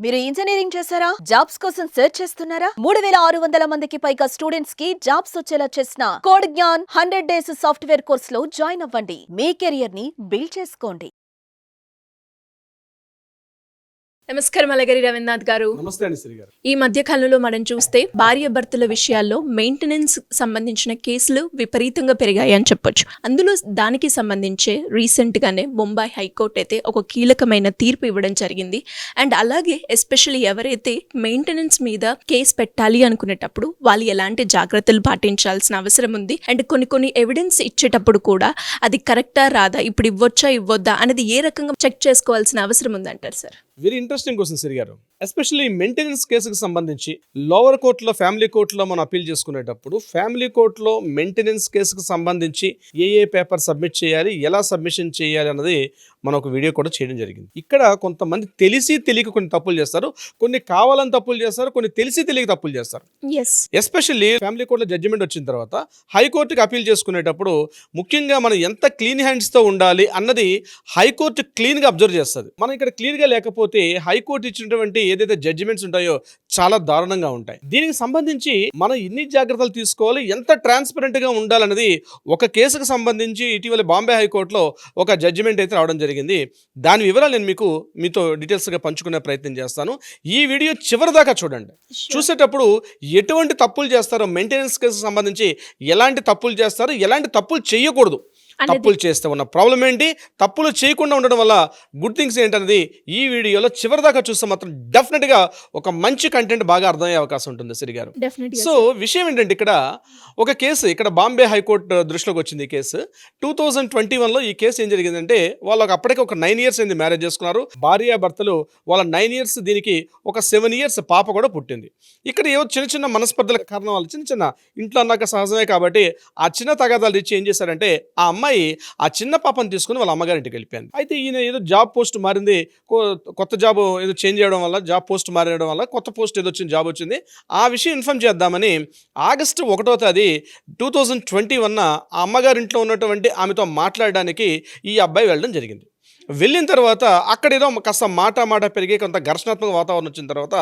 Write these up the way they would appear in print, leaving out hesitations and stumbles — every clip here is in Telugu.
మీరు ఇంజనీరింగ్ చేశారా? జాబ్స్ కోసం సెర్చ్ చేస్తున్నారా? 3600 మందికి పైగా స్టూడెంట్స్ కి జాబ్స్ వచ్చేలా చేసిన code Gyan 100 days software course లో జాయిన్ అవ్వండి. మీ కెరియర్ ని బిల్డ్ చేసుకోండి. నమస్కారం అలగరి రవీంద్రనాథ్ గారు. నమస్తే అండి శ్రీ గారు. ఈ మధ్య కాలంలో మనం చూస్తే భార్య భర్తల విషయాల్లో మెయింటెనెన్స్ సంబంధించిన కేసులు విపరీతంగా పెరిగాయి అని చెప్పొచ్చు. అందులో దానికి సంబంధించే రీసెంట్ గానే ముంబై హైకోర్టు అయితే ఒక కీలకమైన తీర్పు ఇవ్వడం జరిగింది. అండ్ అలాగే ఎస్పెషల్లీ ఎవరైతే మెయింటెనెన్స్ మీద కేసు పెట్టాలి అనుకునేటప్పుడు వాళ్ళు ఎలాంటి జాగ్రత్తలు పాటించాల్సిన అవసరం ఉంది, అండ్ కొన్ని ఎవిడెన్స్ ఇచ్చేటప్పుడు కూడా అది కరెక్టా రాదా, ఇప్పుడు ఇవ్వొచ్చా ఇవ్వొద్దా అనేది ఏ రకంగా చెక్ చేసుకోవాల్సిన అవసరం ఉందంటారు sir? Very interesting question Shri గారు. ఎస్పెషల్లీ మెయింటెనెన్స్ కేసుకు సంబంధించి లోవర్ కోర్టులో, ఫ్యామిలీ కోర్టులో మనం అప్పీల్ చేసుకునేటప్పుడు ఫ్యామిలీ కోర్టులో మెయింటెనెన్స్ కేసుకు సంబంధించి ఏ పేపర్ సబ్మిట్ చేయాలి, ఎలా సబ్మిషన్ చేయాలి అన్నది మనం ఒక వీడియో కూడా చేయడం జరిగింది. ఇక్కడ కొంతమంది తెలిసి తెలియక కొన్ని తప్పులు చేస్తారు, కొన్ని కావాలని తప్పులు చేస్తారు, కొన్ని తెలిసి తెలియక తప్పులు చేస్తారు. ఎస్పెషల్లీ ఫ్యామిలీ కోర్టులో జడ్జిమెంట్ వచ్చిన తర్వాత హైకోర్టుకి అప్పీల్ చేసుకునేటప్పుడు ముఖ్యంగా మనం ఎంత క్లీన్ హ్యాండ్స్తో ఉండాలి అన్నది హైకోర్టు క్లీన్గా అబ్జర్వ్ చేస్తుంది. మనం ఇక్కడ క్లీన్గా లేకపోతే హైకోర్టు ఇచ్చినటువంటి ఏదైతే జడ్జిమెంట్స్ ఉంటాయో చాలా దారుణంగా ఉంటాయి. దీనికి సంబంధించి మనం ఎన్ని జాగ్రత్తలు తీసుకోవాలి, ఎంత ట్రాన్స్పరెంట్ గా ఉండాలన్నది ఒక కేసుకు సంబంధించి ఇటీవల బాంబే హైకోర్టులో ఒక జడ్జిమెంట్ అయితే రావడం జరిగింది. దాని వివరాలు నేను మీతో డీటెయిల్స్ గా పంచుకునే ప్రయత్నం చేస్తాను. ఈ వీడియో చివరి దాకా చూడండి. చూసేటప్పుడు ఎటువంటి తప్పులు చేస్తారో, మెయింటెనెన్స్ కేసుకు సంబంధించి ఎలాంటి తప్పులు చేస్తారో, ఎలాంటి తప్పులు చేయకూడదు, తప్పులు చేస్తే ఉన్న ప్రాబ్లం ఏంటి, తప్పులు చేయకుండా ఉండడం వల్ల గుడ్ థింగ్స్ ఏంటనేది ఈ వీడియోలో చివరి దాకా చూస్తే మాత్రం డెఫినెట్గా ఒక మంచి కంటెంట్ బాగా అర్థమయ్యే అవకాశం ఉంటుంది శ్రీ గారు. సో విషయం ఏంటంటే ఇక్కడ ఒక కేసు ఇక్కడ బాంబే హైకోర్టు దృష్టిలోకి వచ్చింది. ఈ కేసు 2021లో ఈ కేసు ఏం జరిగిందంటే వాళ్ళకి అప్పటికే ఒక 9 years అయింది, మ్యారేజ్ చేసుకున్నారు. భార్య భర్తలు వాళ్ళ 9 years, దీనికి ఒక 7 years పాప కూడా పుట్టింది. ఇక్కడ ఏవో చిన్న మనస్పర్ధల కారణం వల్ల చిన్న ఇంట్లో అన్నాక సహజమే కాబట్టి ఆ చిన్న తగాదాలు ఇచ్చి ఏం చేశారంటే ఆ అమ్మాయి ఆ చిన్న పాపను తీసుకుని వాళ్ళ అమ్మగారింటికి వెళ్ళిపోయింది. అయితే ఈయన ఏదో జాబ్ పోస్ట్ మారింది, కొత్త జాబ్ ఏదో చేంజ్ చేయడం వల్ల, జాబ్ పోస్ట్ మారడం వల్ల కొత్త పోస్ట్ ఏదో వచ్చింది, జాబ్ వచ్చింది. ఆ విషయం ఇన్ఫార్మ్ చేద్దామని ఆగస్టు 1వ తేదీ 2021 ఆ అమ్మగారింట్లో ఉన్నటువంటి ఆమెతో మాట్లాడడానికి ఈ అబ్బాయి వెళ్ళడం జరిగింది. వెళ్ళిన తర్వాత అక్కడ ఏదో కాస్త మాట పెరిగి కొంత ఘర్షణాత్మక వాతావరణం వచ్చిన తర్వాత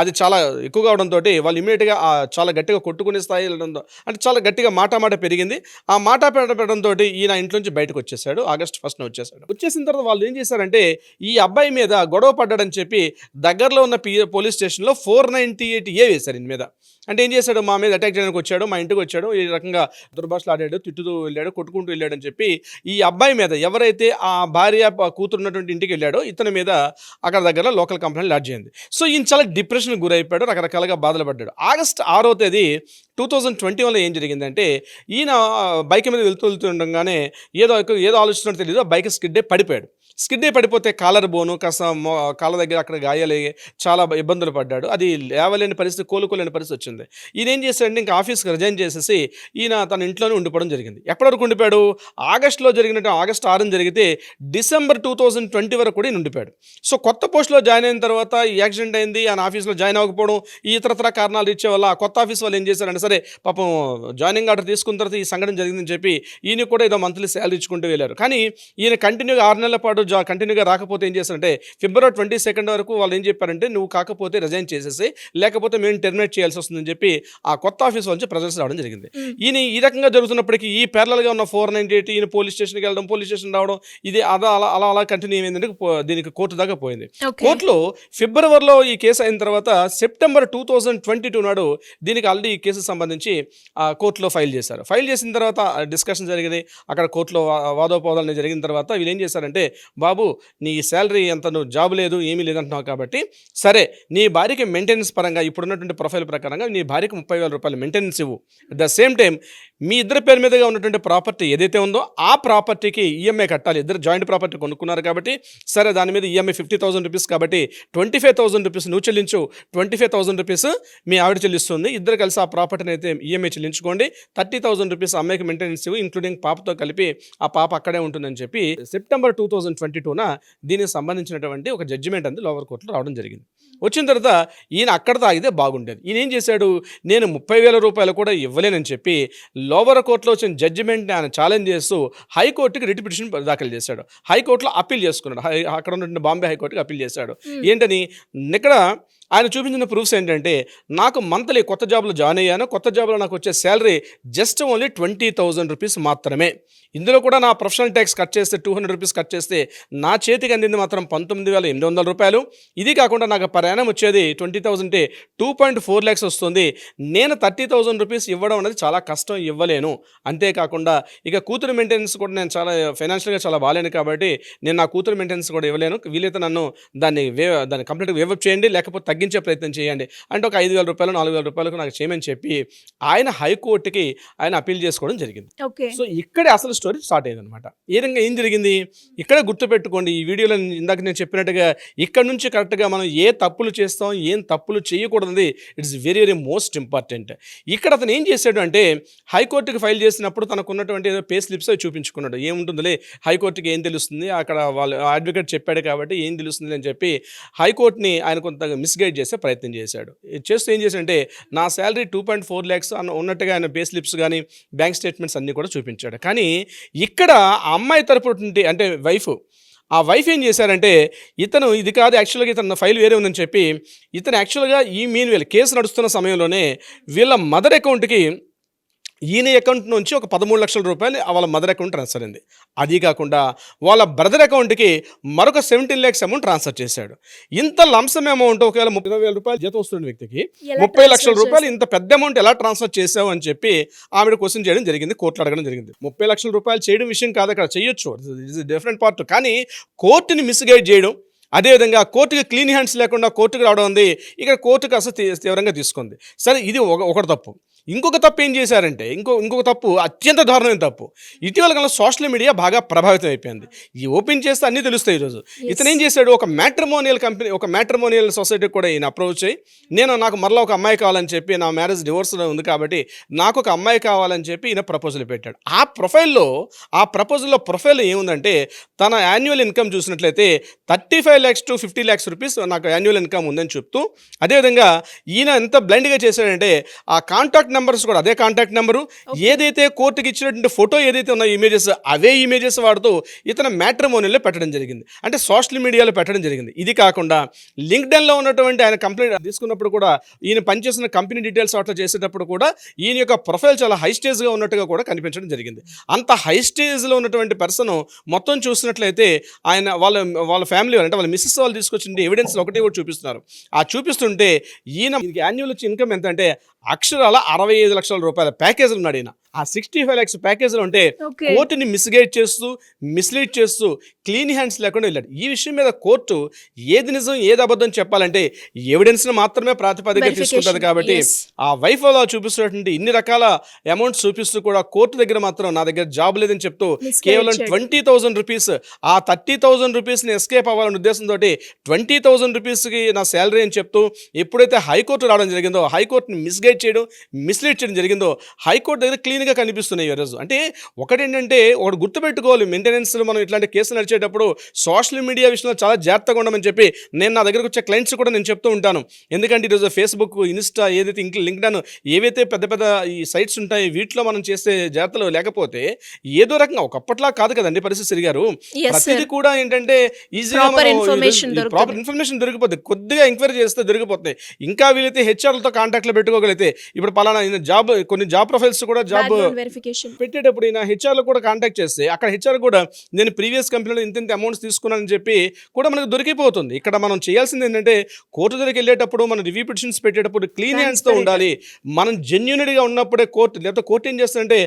అది చాలా ఎక్కువగా అవడంతో వాళ్ళు ఇమీడియట్గా చాలా గట్టిగా కొట్టుకునే స్థాయి వెళ్ళడంతో, అంటే చాలా గట్టిగా మాట పెరిగింది. ఆ మాట పెట్టడంతో ఈయన ఇంట్లోంచి బయటకు వచ్చేసాడు. ఆగస్ట్ 1న వచ్చేసాడు. వచ్చేసిన తర్వాత వాళ్ళు ఏం చేశారంటే ఈ అబ్బాయి మీద గొడవ పడ్డాడని చెప్పి దగ్గరలో ఉన్న పోలీస్ స్టేషన్లో 498A వేశారు ఈయన మీద. అంటే ఏం చేశాడు, మా మీద అటాక్ చేయడానికి వచ్చాడు, మా ఇంటికి వచ్చాడు, ఈ రకంగా దుర్భాషలు ఆడాడు, తిట్టుతూ వెళ్ళాడు, కొట్టుకుంటూ వెళ్ళాడు అని చెప్పి ఈ అబ్బాయి మీద, ఎవరైతే ఆ భార్య కూతురు ఉన్నటువంటి ఇంటికి వెళ్ళాడో ఇతని మీద అక్కడ దగ్గర లోకల్ కంప్లైంట్ లాడ్జ్ అయింది. సో ఈయన చాలా డిప్రెషన్ గురైపోయాడు, రకరకాలుగా బాధలు పడ్డాడు. ఆగస్ట్ 6వ తేదీ 2021లో ఏం జరిగిందంటే ఈయన బైక్ మీద వెళ్తుండగానే ఏదో ఆలోచిస్తున్నట్టు తెలియదు, బైక్ స్కిడ్ అయి పడిపోతే కాలర్ బోను కాస్త కాళ్ళ దగ్గర అక్కడ గాయాలయ్యి చాలా ఇబ్బందులు పడ్డాడు. అది లేవలేని పరిస్థితి, కోలుకోలేని పరిస్థితి వచ్చింది. ఈయన ఏం చేశాడంటే ఇంకా ఆఫీస్కి రిజైన్ చేసేసి ఈయన తన ఇంట్లోనే ఉండిపోవడం జరిగింది. ఎప్పటి వరకు ఉండిపోయాడు, ఆగస్టులో జరిగినట్టు ఆగస్ట్ 6న జరిగితే డిసెంబర్ 2020 వరకు కూడా ఈయన ఉండిపోయాడు. సో కొత్త పోస్టులో జాయిన్ అయిన తర్వాత ఈ యాక్సిడెంట్ అయింది, ఆయన ఆఫీస్లో జాయిన్ అవ్వకపోవడం, ఈ ఇతరత్ర కారణాలు ఇచ్చే వల్ల కొత్త ఆఫీస్ వాళ్ళు ఏం చేశారంటే సరే పాపం జాయినింగ్ ఆర్డర్ తీసుకున్న తర్వాత ఈ సంఘటన జరిగిందని చెప్పి ఈయన కూడా ఏదో మంత్లీ శాలరీ ఇచ్చుకుంటూ వెళ్ళారు. కానీ ఈయన కంటిన్యూగా 6 నెలల పాటు కంటిన్యూగా రాకపోతే ఏం చేశారంటే ఫిబ్రవరి 22 వరకు వాళ్ళు ఏం చెప్పారంటే నువ్వు కాకపోతే రిజైన్ చేసేసి, లేకపోతే మేము టెర్మినేట్ చేయాల్సి వస్తుందని చెప్పి ఆ కొత్త ఆఫీస్ నుంచి ప్రెజర్స్ రావడం జరిగింది. ఈయన ఈ రకంగా జరుగుతున్నప్పటికీ ఈ ప్యారలల్గా ఉన్న 498 ఈయన పోలీస్ స్టేషన్కి వెళ్ళడం, పోలీస్ స్టేషన్ రావడం, ఇది అలా కంటిన్యూ అయిందంటే దీనికి కోర్టు దాకా పోయింది. కోర్టులో ఫిబ్రవరిలో ఈ కేసు అయిన తర్వాత సెప్టెంబర్ 2022 నాడు దీనికి ఆల్రెడీ ఈ కేసు సంబంధించి కోర్టులో ఫైల్ చేశారు. ఫైల్ చేసిన తర్వాత డిస్కషన్ జరిగింది, అక్కడ కోర్టులో వాదోపవాదాలు జరిగిన తర్వాత వీళ్ళు ఏం చేశారంటే బాబు నీ శాలరీ ఎంత, నువ్వు జాబ్ లేదు ఏమీ లేదంటున్నావు కాబట్టి సరే నీ భార్యకి మెయింటెనెన్స్ పరంగా ఇప్పుడున్నటువంటి ప్రొఫైల్ ప్రకారంగా నీ భార్యకి 30,000 రూపాయలు మెయింటెనెన్స్ ఇవ్వు. అట్ ద సేమ్ టైం మీ ఇద్దరి పేరు మీదుగా ఉన్నటువంటి ప్రాపర్టీ ఏదైతే ఉందో ఆ ప్రాపర్టీకి ఈఎంఐ కట్టాలి. ఇద్దరు జాయింట్ ప్రాపర్టీ కొనుక్కున్నారు కాబట్టి సరే దాని మీద ఈఎంఐ 50,000 రూపీస్ కాబట్టి 25,000 రూపీస్ నువ్వు చెల్లించు, 25,000 రూపీస్ మీ ఆవిడ చెల్లిస్తుంది. ఇద్దరు కలిసి ఆ ప్రాపర్టీని అయితే ఈఎంఐ చెల్లించుకోండి, 30,000 రూపీస్ అమ్మాయికి మెయింటెనెన్స్ ఇవ్వు, ఇంక్లూడింగ్ పాపతో కలిపి ఆ పాప అక్కడే ఉంటుందని చెప్పి సెప్టెంబర్ 2022న దీనికి సంబంధించినటువంటి ఒక జడ్జిమెంట్ అంది లోవర్ కోర్టులో రావడం జరిగింది. వచ్చిన తర్వాత ఈయన అక్కడ తాగితే బాగుండేది. ఈయన ఏం చేశాడు, నేను 30,000 రూపాయలు కూడా ఇవ్వలేనని చెప్పి లోవర్ కోర్టులో వచ్చిన జడ్జిమెంట్ని ఆయన ఛాలెంజ్ చేస్తూ హైకోర్టుకి రిట్ పిటిషన్ దాఖలు చేశాడు. హైకోర్టులో అప్పీల్ చేసుకున్నాడు. అక్కడ ఉన్నటువంటి బాంబే హైకోర్టుకి అప్పీల్ చేశాడు. ఏంటని ఇక్కడ ఆయన చూపించిన ప్రూఫ్స్ ఏంటంటే, నాకు మంత్లీ కొత్త జాబ్లో జాయిన్ అయ్యాను, కొత్త జాబ్లో నాకు వచ్చే శాలరీ జస్ట్ ఓన్లీ 20,000 రూపీస్ మాత్రమే. ఇందులో కూడా నా ప్రొఫెషనల్ ట్యాక్స్ కట్ చేస్తే 200 రూపీస్ కట్ చేస్తే నా చేతికి అందింది మాత్రం 19,800 రూపాయలు. ఇది కాకుండా నాకు ప్రయాణం వచ్చేది 20,000 అంటే 2.4 lakhs వస్తుంది. నేను 30,000 రూపీస్ ఇవ్వడం అనేది చాలా కష్టం, ఇవ్వలేను. అంతేకాకుండా ఇక కూతురు మెయింటెనెన్స్ కూడా నేను చాలా ఫైనాన్షియల్గా చాలా బాగాలేను కాబట్టి నేను నా కూతురు మెయింటెనెన్స్ కూడా ఇవ్వలేను. వీలైతే నన్ను దాన్ని కంప్లీట్గా వేవప్ చేయండి, లేకపోతే తగ్గించే ప్రయత్నం చేయండి అంటే ఒక 5,000 రూపాయలు 4,000 రూపాయలకు నాకు చేయమని చెప్పి ఆయన హైకోర్టుకి ఆయన అప్పీల్ చేసుకోవడం జరిగింది. సో ఇక్కడే అసలు స్టోరీ స్టార్ట్ అయింది అనమాట. ఏం జరిగింది ఇక్కడే గుర్తుపెట్టుకోండి. ఈ వీడియోలో ఇందాక నేను చెప్పినట్టుగా ఇక్కడ నుంచి కరెక్ట్గా మనం ఏ తప్పులు చేస్తాం, ఏం తప్పులు చేయకూడదు, it's very very most important. ఇక్కడ అతను ఏం చేశాడు అంటే, హైకోర్టుకి ఫైల్ చేసినప్పుడు తనకు ఉన్నటువంటి పే స్లిప్స్ అవి చూపించుకున్నాడు. ఏముంటుందిలే హైకోర్టుకి ఏం తెలుస్తుంది, అక్కడ వాళ్ళు అడ్వకేట్ చెప్పాడు కాబట్టి ఏం తెలుస్తుంది అని చెప్పి హైకోర్టుని ఆయన కొంత మిస్గైడ్ చేసే ప్రయత్నం చేశాడు. చేస్తూ ఏం చేశాడంటే, నా శాలరీ 2.4 lakhs ఉన్నట్టుగా ఆయన పే స్లిప్స్ కానీ బ్యాంక్ స్టేట్మెంట్స్ అన్నీ కూడా చూపించాడు. కానీ ఇక్కడ ఆ అమ్మాయి తరపు అంటే ఆ వైఫ్ ఏం చేశారంటే, ఇతను ఇది కాదు యాక్చువల్గా ఇతను ఫైల్ వేరే ఉందని చెప్పి ఇతను యాక్చువల్గా ఈ కేసు నడుస్తున్న సమయంలోనే వీళ్ళ మదర్ అకౌంట్కి ఈయన అకౌంట్ నుంచి ఒక 13 లక్షల రూపాయలు వాళ్ళ మదర్ అకౌంట్ ట్రాన్స్ఫర్ అయింది. అది కాకుండా వాళ్ళ బ్రదర్ అకౌంట్కి మరొక 17 lakhs అమౌంట్ ట్రాన్స్ఫర్ చేశాడు. ఇంత లంసమ్ అమౌంట్ ఒకవేళ 30,000 రూపాయలు జీతం వస్తున్న వ్యక్తికి 30 లక్షల రూపాయలు ఇంత పెద్ద అమౌంట్ ఎలా ట్రాన్స్ఫర్ చేసావు అని చెప్పి ఆవిడ క్వశ్చన్ చేయడం జరిగింది, కోర్టులో అడగడం జరిగింది. 30 లక్షల రూపాయలు చేయడం విషయం కాదు, అక్కడ చేయొచ్చు, ఇట్స్ డిఫరెంట్ పార్ట్. కానీ కోర్టుని మిస్గైడ్ చేయడం, అదేవిధంగా కోర్టుకి క్లీన్ హ్యాండ్స్ లేకుండా కోర్టుకు రావడం ఉంది ఇక్కడ కోర్టుకు అసలు తీవ్రంగా తీసుకుంది. సరే, ఇది ఒకటి తప్పు. ఇంకొక తప్పు ఏం చేశారంటే, ఇంకొక తప్పు అత్యంత దారుణమైన తప్పు. ఇటీవల కాలంలో సోషల్ మీడియా బాగా ప్రభావితం అయిపోయింది. ఈ ఓపెన్ చేస్తే అన్నీ తెలుస్తాయి. ఈరోజు ఇతను ఏం చేశాడు, ఒక మ్యాట్రిమోనియల్ కంపెనీ, ఒక మ్యాట్రిమోనియల్ సొసైటీకి కూడా ఈయన అప్రోచ్ అయ్యి, నాకు మరలా ఒక అమ్మాయి కావాలని చెప్పి, నా మ్యారేజ్ డివోర్స్లో ఉంది కాబట్టి నాకు ఒక అమ్మాయి కావాలని చెప్పి ఈయన ప్రపోజల్ పెట్టాడు. ఆ ప్రపోజల్లో ప్రొఫైల్ ఏముందంటే, తన యాన్యువల్ ఇన్కమ్ చూసినట్లయితే 35 lakhs to 50 lakhs రూపీస్ నాకు యాన్యువల్ ఇన్కమ్ ఉందని చెప్తూ, అదేవిధంగా ఈయన ఎంత బ్లైండ్గా చేశాడంటే, ఆ కాంటాక్ట్ నెంబర్స్ కూడా అదే కాంటాక్ట్ నెంబరు, ఏదైతే కోర్టుకి ఇచ్చినటువంటి ఫోటో ఏదైతే ఉన్నాయో ఇమేజెస్, అవే ఇమేజెస్ వాడుతూ ఇతను మ్యాట్రిమోనియల్లో పెట్టడం జరిగింది, అంటే సోషల్ మీడియాలో పెట్టడం జరిగింది. ఇది కాకుండా లింక్డ్ఇన్లో ఉన్నటువంటి ఆయన కంప్లైంట్ తీసుకున్నప్పుడు కూడా, ఈయన పనిచేసిన కంపెనీ డీటెయిల్స్ అట్లా చేసేటప్పుడు కూడా ఈయన యొక్క ప్రొఫైల్ చాలా హై స్టేజ్గా ఉన్నట్టుగా కూడా కనిపించడం జరిగింది. అంత హై స్టేజ్లో ఉన్నటువంటి పర్సన్ మొత్తం చూసినట్లయితే ఆయన వాళ్ళ ఫ్యామిలీ అంటే వాళ్ళ మిస్సెస్ వాళ్ళు తీసుకొచ్చిన ఎవిడెన్స్ ఒకటే కూడా చూపిస్తున్నారు. ఆ చూపిస్తుంటే ఈయన యాన్యువల్ వచ్చే ఇన్కమ్ ఎంత అంటే అక్షరాల 65 లక్షల రూపాయల ప్యాకేజీలు ఉన్నాడు ఈయన. ఆ 65 lakhs ప్యాకేజీలు ఉంటే కోర్టుని మిస్గైడ్ చేస్తూ, మిస్లీడ్ చేస్తూ, క్లీన్ హ్యాండ్స్ లేకుండా వెళ్ళాడు. ఈ విషయం మీద కోర్టు ఏది నిజం ఏది అబద్ధం చెప్పాలంటే ఎవిడెన్స్ని మాత్రమే ప్రాతిపదికగా తీసుకుంటుంది. కాబట్టి ఆ వైఫ్ అలా చూపిస్తున్నటువంటి ఇన్ని రకాల అమౌంట్స్ చూపిస్తూ కూడా కోర్టు దగ్గర మాత్రం నా దగ్గర జాబ్ లేదని చెప్తూ కేవలం 20,000 రూపీస్, ఆ 30,000 రూపీస్ని ఎస్కేప్ అవ్వాలనే ఉద్దేశంతో 20,000 రూపీస్కి నా శాలరీ అని చెప్తూ ఎప్పుడైతే హైకోర్టు రావడం జరిగిందో, హైకోర్టుని మిస్గైడ్ చేయడం, మిస్లీడ్ చేయడం జరిగిందో, హైకోర్టు దగ్గర క్లీన్గా కనిపిస్తున్నాయి ఈరోజు. అంటే ఒకటి గుర్తుపెట్టుకోవాలి, మెయింటెనెన్స్లో మనం ఇట్లాంటి కేసులు నడిచేటప్పుడు సోషల్ మీడియా విషయంలో చాలా జాగ్రత్తగా ఉండమని చెప్పి నేను నా దగ్గరకు వచ్చే క్లయింట్స్ కూడా నేను చెప్తూ ఉంటాను. ఎందుకంటే ఈరోజు ఫేస్బుక్, ఇన్స్టా, ఏదైతే లింక్డ్ఇన్, ఏవైతే పెద్ద పెద్ద ఈ సైట్స్ ఉంటాయి, వీటిలో మనం చేసే జాగ్రత్తలు లేకపోతే ఏదో రకంగా ఒకప్పట్లా కాదు కదండి పరిస్థితి సరిగారు. ప్రతిదీ కూడా ఏంటంటే ఈజీగా ప్రాపర్ ఇన్ఫర్మేషన్ దొరికిపోతుంది, కొద్దిగా ఎంక్వైరీ చేస్తే దొరికిపోతాయి. ఇంకా వీలైతే హెచ్ఆర్లతో కాంటాక్ట్లో పెట్టుకోగలిగితే, ఇప్పుడు పలానా కొన్ని జాబ్ ప్రొఫైల్స్ కూడా జాబ్ వెరిఫికేషన్ పెట్టేటప్పుడు ఈయన హెచ్ఆర్లో కూడా కాంటాక్ట్ చేస్తే అక్కడ హెచ్ఆర్ కూడా నేను ప్రీవియస్ కంపెనీలో ఇంత అమౌంట్స్ తీసుకున్నానని చెప్పి కూడా మనకు దొరికిపోతుంది. ఇక్కడ మనం చేయాల్సింది ఏంటంటే, కోర్టు దగ్గరికి వెళ్ళేటప్పుడు మనం రివ్యూ పిటిషన్స్ పెట్టేటప్పుడు క్లీన్ హ్యాండ్స్తో ఉండాలి. మనం జెన్యూన్గా ఉన్నప్పుడే లేకపోతే కోర్టు ఏం చేస్తుందంటే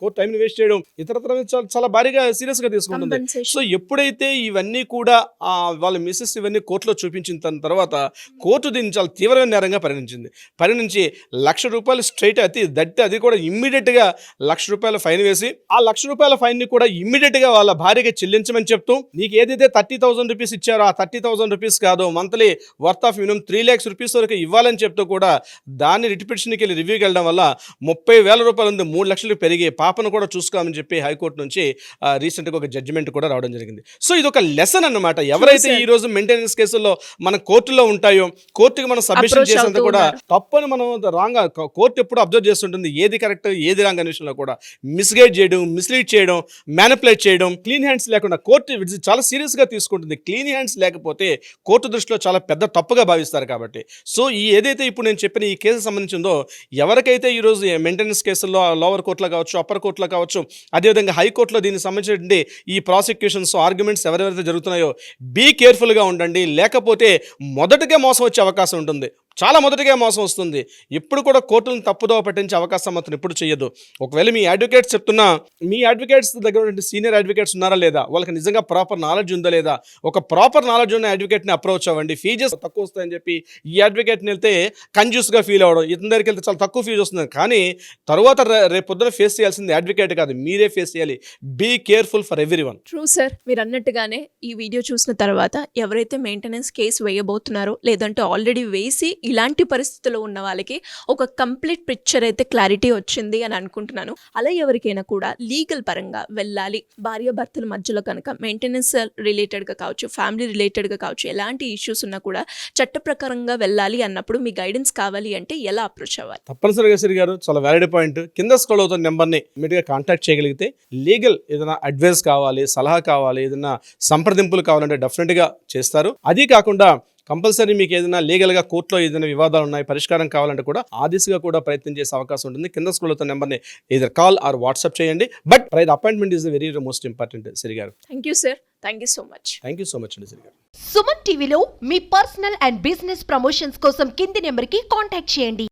కోర్టు టైంని వేస్ట్ చేయడం ఇతరత్ర చాలా భారీగా సీరియస్గా తీసుకుంటుంది. సో ఎప్పుడైతే ఇవన్నీ కూడా వాళ్ళ మిస్సెస్ ఇవన్నీ కోర్టులో చూపించిన తర్వాత కోర్టు దీన్ని చాలా తీవ్రమైన నేరంగా పరిగణించి ₹1,00,000 స్ట్రైట్ అది కూడా ఇమ్మీడియట్ ఇమ్మీడియట్ గా ₹1,00,000 ఫైన్ వేసి ఆ ₹1,00,000 ఫైన్ ని కూడా ఇమ్మీడియట్ గా వాళ్ళ భార్యకి చెల్లించమని చెప్తూ, నీకు ఏదైతే ₹30,000 ఇచ్చారో ఆ ₹30,000 కాదు, monthly worth of minimum ₹3 lakhs వరకు ఇవ్వాలని చెప్తూ కూడా దాన్ని రిటిపిటిషన్కి వెళ్ళి రివ్యూకి వెళ్ళడం వల్ల ₹30,000 ఉంది 3 లక్షలు పెరిగి పాపను కూడా చూసుకోమని చెప్పి హైకోర్టు నుంచి రీసెంట్గా ఒక జడ్జిమెంట్ కూడా రావడం జరిగింది. సో ఇది ఒక లెసన్ అన్నమాట. ఎవరైతే ఈ రోజు మెయింటెనెన్స్ కేసుల్లో మన కోర్టులో ఉంటాయో, కోర్టుకి మనం సబ్మిషన్ చేసేంత కూడా తప్పని మనం రాంగ్ కోర్టు ఎప్పుడు అబ్జర్వ్ చేస్తుంటుంది, ఏది కరెక్ట్ ఏది రాంగ్ అనే విషయంలో కూడా మిస్గైడ్ చేయడం, మిస్లీడ్ చేయడం, మ్యానిపులేట్ చేయడం, క్లీన్ హ్యాండ్స్ లేకుండా కోర్టు చాలా సీరియస్గా తీసుకుంటుంది. క్లీన్ హ్యాండ్స్ లేకపోతే కోర్టు దృష్టిలో చాలా పెద్ద తప్పుగా భావిస్తారు కాబట్టి. సో ఈ ఏదైతే ఇప్పుడు నేను చెప్పిన ఈ కేసు సంబంధించిందో, ఎవరికైతే ఈరోజు మెయింటెనెన్స్ కేసుల్లో లోవర్ కోర్టులో కావచ్చు, అప్పర్ కోర్టులో కావచ్చు, అదేవిధంగా హైకోర్టులో దీనికి సంబంధించినటువంటి ఈ ప్రాసిక్యూషన్స్ ఆర్గ్యుమెంట్స్ ఎవరెవరైతే జరుగుతున్నాయో బీ కేర్ఫుల్గా ఉండండి. లేకపోతే మొదటగా మోసం వచ్చే అవకాశం ఉంటుంది, చాలా మొదటిగా మోసం వస్తుంది. ఎప్పుడు కూడా కోర్టులను తప్పుదోవ పట్టించే అవకాశం మాత్రం ఎప్పుడు చేయొద్దు. ఒకవేళ మీ అడ్వకేట్స్ చెప్తున్నా, మీ అడ్వకేట్స్ దగ్గర ఉన్న సీనియర్ అడ్వకేట్స్ ఉన్నారా లేదా, వాళ్ళకి నిజంగా ప్రాపర్ నాలెడ్జ్ ఉందా లేదా, ఒక ప్రాపర్ నాలెడ్జ్ ఉన్న అడ్వకేట్ని అప్రోచ్ అవ్వండి. ఫీజెస్ తక్కువ వస్తాయని చెప్పి ఈ అడ్వకేట్ని వెళ్తే కంజ్యూస్గా ఫీల్ అవ్వడం, ఇతని దగ్గరికి వెళ్తే చాలా తక్కువ ఫీజు వస్తుంది, కానీ తర్వాత రేపు పొద్దున ఫేస్ చేయాల్సింది అడ్వకేట్ కాదు, మీరే ఫేస్ చేయాలి. Be careful for everyone. True sir, మీరు అన్నట్టుగానే ఈ వీడియో చూసిన తర్వాత ఎవరైతే మెయింటెనెన్స్ కేసు వేయబోతున్నారో, లేదంటే ఆల్రెడీ వేసి ఇలాంటి పరిస్థితుల్లో ఉన్న వాళ్ళకి ఒక కంప్లీట్ పిక్చర్ అయితే క్లారిటీ వచ్చింది అని అనుకుంటున్నాను. అలా ఎవరికైనా కూడా లీగల్ పరంగా వెళ్ళాలి, భార్య భర్తల మధ్యలో కనుక మెయింటెనెన్స్ రిలేటెడ్గా కావచ్చు, ఫ్యామిలీ రిలేటెడ్గా కావచ్చు, ఎలాంటి ఇష్యూస్ ఉన్నా కూడా చట్ట ప్రకారంగా వెళ్ళాలి అన్నప్పుడు మీ గైడెన్స్ కావాలి అంటే ఎలా అప్రోచ్ అవ్వాలి? తప్పనిసరిగా శ్రీ గారు, చాలా వ్యాలిడ్ పాయింట్. కింద స్క్రోల్ అవుతున్న నెంబర్ని ఇమీడియట్గా కాంటాక్ట్ చేయగలిగితే లీగల్ ఏదైనా అడ్వైస్ కావాలి, సలహా కావాలి, ఏదైనా సంప్రదింపులు కావాలంటే డెఫినెట్గా చేస్తారు. అది కాకుండా కంపల్సరీ మీకు ఏదైనా లీగల్గా కోర్టులో ఏదైనా వివాదాలు ఉన్నాయి, పరిష్కారం కావాలంటే కూడా ఆ దిశగా కూడా ప్రయత్నం చేసే అవకాశం ఉంటుంది. కింద స్క్రోల్ అవుతున్న నెంబర్ని either కాల్ ఆర్ వాట్సాప్ చేయండి. But appointment is the very most important Shri గారు. Thank you sir, thank you so much. Thank you so much అండి శ్రీ గారు. సుమన్ టీవీలో మీ పర్సనల్ అండ్ బిజినెస్ ప్రమోషన్స్ కోసం కింది నెంబర్కి కాంటాక్ట్ చేయండి.